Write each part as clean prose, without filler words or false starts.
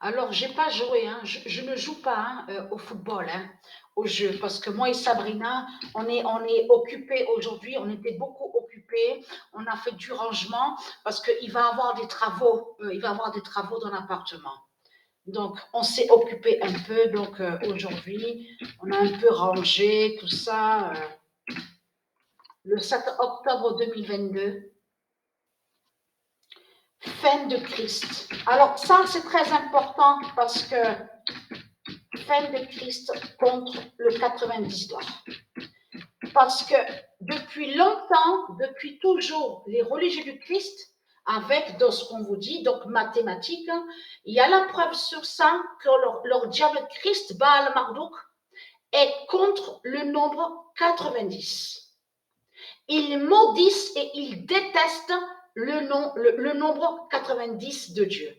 Alors, j'ai pas joué, hein. Je ne joue pas hein, au football, hein, au jeu, parce que moi et Sabrina, on est occupés aujourd'hui, on était beaucoup occupés, on a fait du rangement, parce qu'il va avoir des travaux, il va avoir des travaux dans l'appartement. Donc, on s'est occupé un peu, donc aujourd'hui, on a un peu rangé tout ça. Le 7 octobre 2022, fin de Christ. Alors, ça, c'est très important parce que fin de Christ contre le 90 dollars. Parce que depuis longtemps, depuis toujours, les religieux du Christ, avec de ce qu'on vous dit, donc mathématiques, hein, il y a la preuve sur ça que leur diable Christ, Baal Marduk, est contre le nombre 90. Ils maudissent et ils détestent le nombre 90 de Dieu.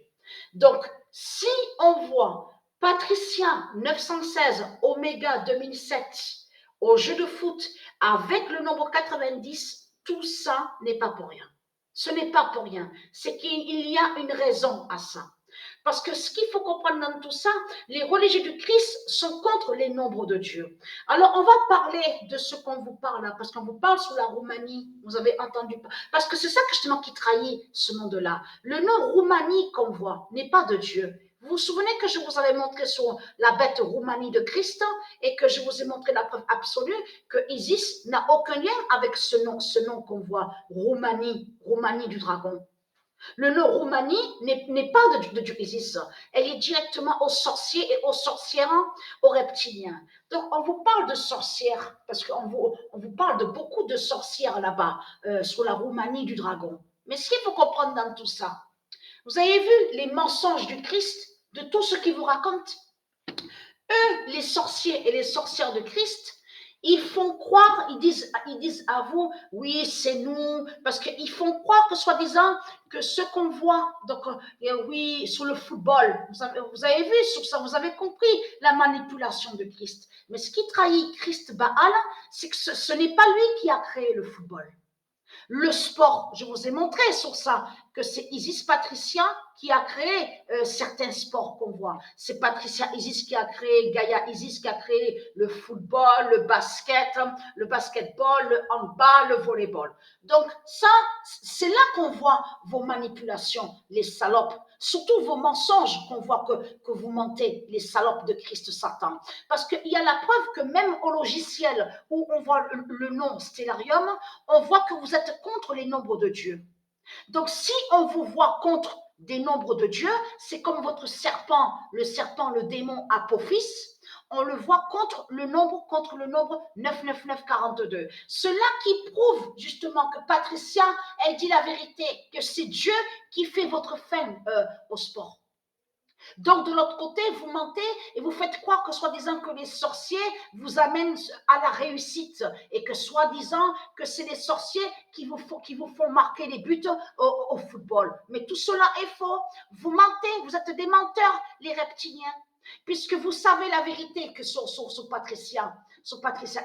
Donc, si on voit Patricia 916 Oméga 2007 au jeu de foot avec le nombre 90, tout ça n'est pas pour rien. Ce n'est pas pour rien. C'est qu'il y a une raison à ça. Parce que ce qu'il faut comprendre dans tout ça, les religieux du Christ sont contre les nombres de Dieu. Alors, on va parler de ce qu'on vous parle là, parce qu'on vous parle sur la Roumanie, vous avez entendu, parce que c'est ça justement qui trahit ce monde-là. Le nom Roumanie qu'on voit n'est pas de Dieu. Vous vous souvenez que je vous avais montré sur la bête Roumanie de Christ et que je vous ai montré la preuve absolue que Isis n'a aucun lien avec ce nom qu'on voit, Roumanie, Roumanie du dragon. Le nom Roumanie n'est pas de Dieu Isis. Elle est directement aux sorciers et aux sorcières, aux reptiliens. Donc, on vous parle de sorcières, parce on vous parle de beaucoup de sorcières là-bas, sur la Roumanie du dragon. Mais ce qu'il faut comprendre dans tout ça, vous avez vu les mensonges du Christ, de tout ce qu'il vous raconte. Eux, les sorciers et les sorcières de Christ, ils font croire, ils disent à vous, oui, c'est nous, parce qu'ils font croire que soi-disant que ce qu'on voit, donc oui, sur le football, vous avez vu sur ça, vous avez compris la manipulation de Christ. Mais ce qui trahit Christ Baal, c'est que ce n'est pas lui qui a créé le football. Le sport, je vous ai montré sur ça, que c'est Isis Patricia qui a créé certains sports qu'on voit. C'est Patricia Isis qui a créé, Gaïa Isis qui a créé le football, le basketball, le handball, le volleyball. Donc ça, c'est là qu'on voit vos manipulations, les salopes. Surtout vos mensonges qu'on voit que vous mentez, les salopes de Christ Satan. Parce qu'il y a la preuve que même au logiciel où on voit le nom Stellarium, on voit que vous êtes contre les nombres de Dieu. Donc, si on vous voit contre des nombres de Dieu, c'est comme votre serpent, le démon Apophis, on le voit contre le nombre 99942. Cela qui prouve justement que Patricia, elle dit la vérité, que c'est Dieu qui fait votre fin au sport. Donc, de l'autre côté, vous mentez et vous faites croire que soi-disant que les sorciers vous amènent à la réussite et que soi-disant que c'est les sorciers qui vous font marquer les buts au football. Mais tout cela est faux. Vous mentez, vous êtes des menteurs, les reptiliens. Puisque vous savez la vérité que sur Patricia,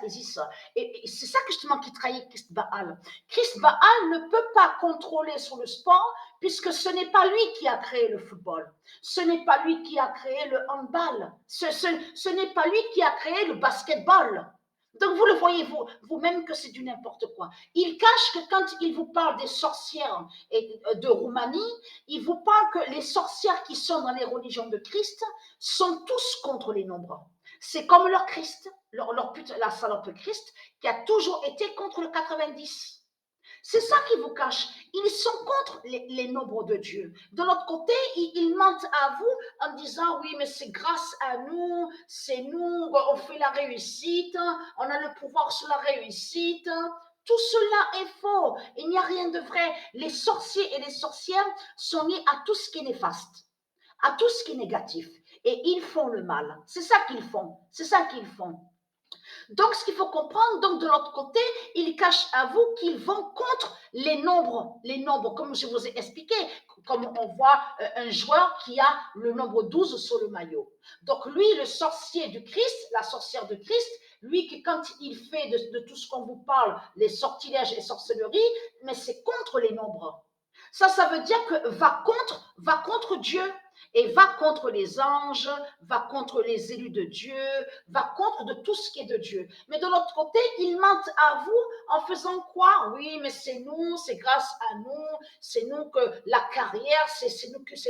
Isis. Et c'est ça justement qui trahit Christ Baal. Christ Baal ne peut pas contrôler sur le sport puisque ce n'est pas lui qui a créé le football. Ce n'est pas lui qui a créé le handball. Ce n'est pas lui qui a créé le basketball. Donc vous le voyez vous-même que c'est du n'importe quoi. Il cache que quand il vous parle des sorcières de Roumanie, il vous parle que les sorcières qui sont dans les religions de Christ sont tous contre les nombres. C'est comme leur Christ, la salope Christ, qui a toujours été contre le 90. C'est ça qui vous cache. Ils sont contre les nombres de Dieu. De l'autre côté, ils mentent à vous en disant, oui, mais c'est grâce à nous, c'est nous, on fait la réussite, on a le pouvoir sur la réussite. Tout cela est faux. Il n'y a rien de vrai. Les sorciers et les sorcières sont liés à tout ce qui est néfaste, à tout ce qui est négatif. Et ils font le mal. C'est ça qu'ils font. C'est ça qu'ils font. Donc, ce qu'il faut comprendre, donc de l'autre côté, ils cachent à vous qu'ils vont contre les nombres, comme je vous ai expliqué, comme on voit un joueur qui a le nombre 12 sur le maillot. Donc, lui, le sorcier du Christ, la sorcière de Christ, lui, quand il fait de tout ce qu'on vous parle, les sortilèges et sorcelleries, mais c'est contre les nombres. Ça veut dire que va contre Dieu. et va contre les anges, va contre les élus de Dieu, va contre de tout ce qui est de Dieu. Mais de l'autre côté, ils mentent à vous en faisant quoi? Oui, mais c'est nous, c'est grâce à nous, c'est nous que la carrière, c'est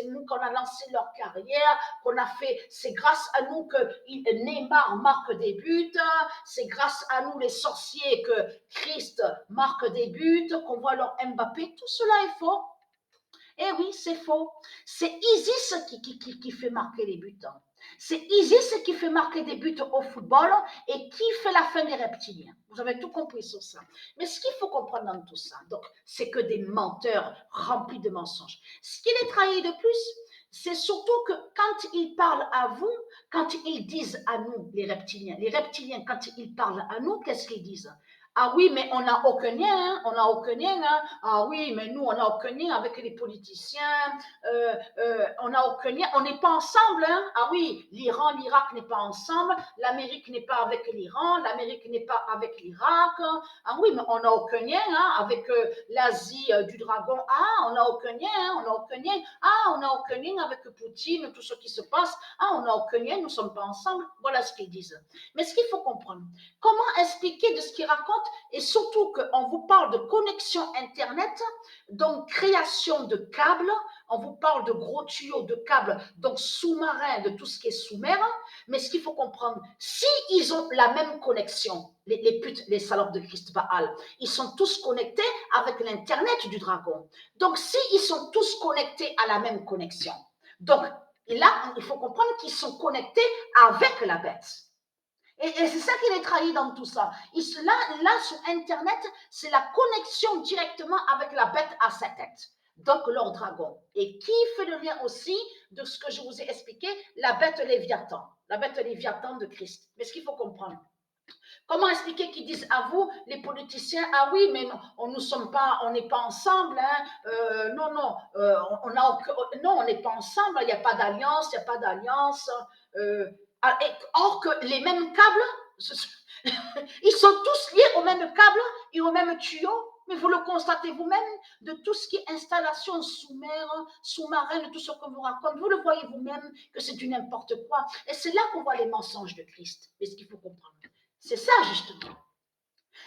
nous qu'on a lancé leur carrière, qu'on a fait, c'est grâce à nous que Neymar marque des buts, c'est grâce à nous les sorciers que Christ marque des buts, qu'on voit leur Mbappé, tout cela est faux. Eh oui, c'est faux. C'est Isis qui fait marquer les buts. C'est Isis qui fait marquer des buts au football et qui fait la fin des reptiliens. Vous avez tout compris sur ça. Mais ce qu'il faut comprendre dans tout ça, donc, c'est que des menteurs remplis de mensonges. Ce qui les trahit de plus, c'est surtout que quand ils parlent à vous, quand ils disent à nous, les reptiliens, quand ils parlent à nous, qu'est-ce qu'ils disent? Ah oui, mais on n'a aucun lien, hein, on n'a aucun lien. Hein. Ah oui, mais nous, on n'a aucun lien avec les politiciens, on n'a aucun lien, on n'est pas ensemble. Hein. Ah oui, l'Iran, l'Irak n'est pas ensemble, l'Amérique n'est pas avec l'Iran, l'Amérique n'est pas avec l'Irak. Ah oui, mais on n'a aucun lien hein, avec l'Asie du dragon. Ah, on n'a aucun lien, hein, on n'a aucun lien. Ah, on n'a aucun lien avec Poutine, tout ce qui se passe. Ah, on n'a aucun lien, nous ne sommes pas ensemble. Voilà ce qu'ils disent. Mais ce qu'il faut comprendre, comment expliquer de ce qu'ils racontent et surtout qu'on vous parle de connexion Internet, donc création de câbles, on vous parle de gros tuyaux, de câbles, donc sous-marins, de tout ce qui est sous-mer, mais ce qu'il faut comprendre, si ils ont la même connexion, les putes, les salopes de Christ Baal, ils sont tous connectés avec l'Internet du dragon. Donc, si ils sont tous connectés à la même connexion, donc là, il faut comprendre qu'ils sont connectés avec la bête. Et c'est ça qui les trahit dans tout ça. Là, sur Internet, c'est la connexion directement avec la bête à sa tête. Donc, leur dragon. Et qui fait le lien aussi de ce que je vous ai expliqué, la bête Léviathan. La bête Léviathan de Christ. Mais ce qu'il faut comprendre. Comment expliquer qu'ils disent à vous, les politiciens, ah oui, mais non, on n'est pas ensemble, hein, non, non, non, on n'est pas ensemble, il n'y a pas d'alliance, il n'y a pas d'alliance. Or que les mêmes câbles, ils sont tous liés au même câble et au même tuyau, mais vous le constatez vous-même, de tout ce qui est installation sous-marine, tout ce qu'on vous raconte, vous le voyez vous-même que c'est du n'importe quoi. Et c'est là qu'on voit les mensonges de Christ, et ce qu'il faut comprendre. C'est ça, justement.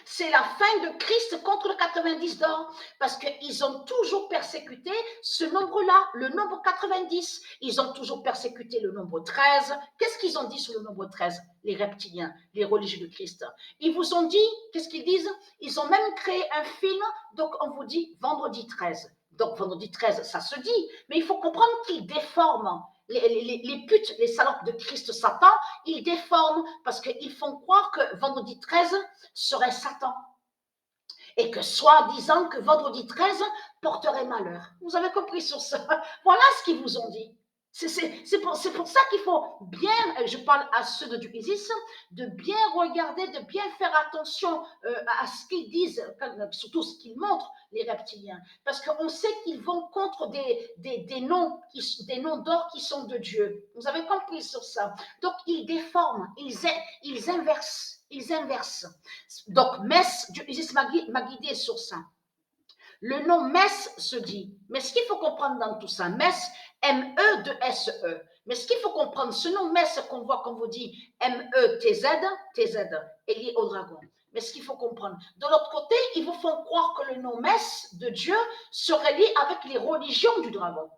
C'est la fin de Christ contre le 90 d'or, parce qu'ils ont toujours persécuté ce nombre-là, le nombre 90. Ils ont toujours persécuté le nombre 13. Qu'est-ce qu'ils ont dit sur le nombre 13? Les reptiliens, les religieux de Christ. Ils vous ont dit, qu'est-ce qu'ils disent? Ils ont même créé un film, donc on vous dit vendredi 13. Donc vendredi 13, ça se dit, mais il faut comprendre qu'ils déforment les putes, les salopes de Christ Satan, ils déforment parce qu'ils font croire que vendredi 13 serait Satan. Et que soi-disant que vendredi 13 porterait malheur. Vous avez compris sur ça? Voilà ce qu'ils vous ont dit. C'est pour ça qu'il faut bien, je parle à ceux de Isis, de bien regarder, de bien faire attention à ce qu'ils disent, surtout ce qu'ils montrent, les reptiliens. Parce qu'on sait qu'ils vont contre des noms d'or qui sont de Dieu. Vous avez compris sur ça. Donc, ils déforment, ils inversent. Donc, Mess, Isis m'a guidé sur ça. Le nom Mess se dit, mais ce qu'il faut comprendre dans tout ça, Mess, M-E-S-E. Mais ce qu'il faut comprendre, ce nom Mess qu'on voit, qu'on vous dit, M-E-T-Z, T-Z, est lié au dragon. Mais ce qu'il faut comprendre, de l'autre côté, ils vous font croire que le nom Mess de Dieu serait lié avec les religions du dragon.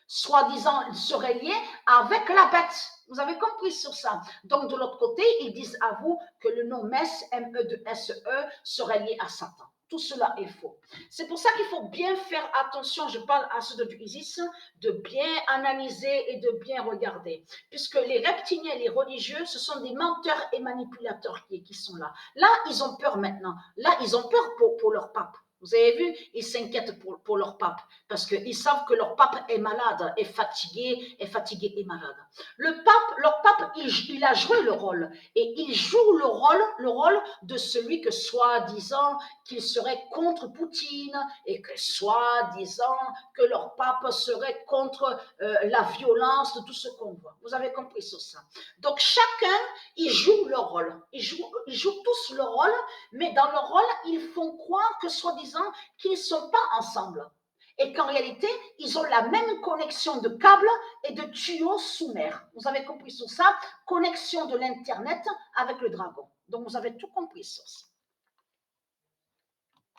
Soi-disant, il serait lié avec la bête. Vous avez compris sur ça. Donc, de l'autre côté, ils disent à vous que le nom Mess, M-E-S-E, serait lié à Satan. Tout cela est faux. C'est pour ça qu'il faut bien faire attention, je parle à ceux de Isis, de bien analyser et de bien regarder. Puisque les reptiliens et les religieux, ce sont des menteurs et manipulateurs qui sont là. Là, ils ont peur maintenant. Là, ils ont peur pour leur pape. Vous avez vu, ils s'inquiètent pour leur pape parce qu'ils savent que leur pape est malade, est fatigué et malade. Leur pape, il a joué le rôle et il joue le rôle de celui que soi-disant qu'il serait contre Poutine et que soi-disant que leur pape serait contre la violence de tout ce qu'on voit. Vous avez compris sur ça. Donc chacun, il joue leur rôle. Ils jouent tous leur rôle, mais dans leur rôle, ils font croire que soi-disant qu'ils ne sont pas ensemble. et qu'en réalité, ils ont la même connexion de câbles et de tuyaux sous mer. Vous avez compris sur ça? Connexion de l'Internet avec le dragon. Donc, vous avez tout compris sur ça.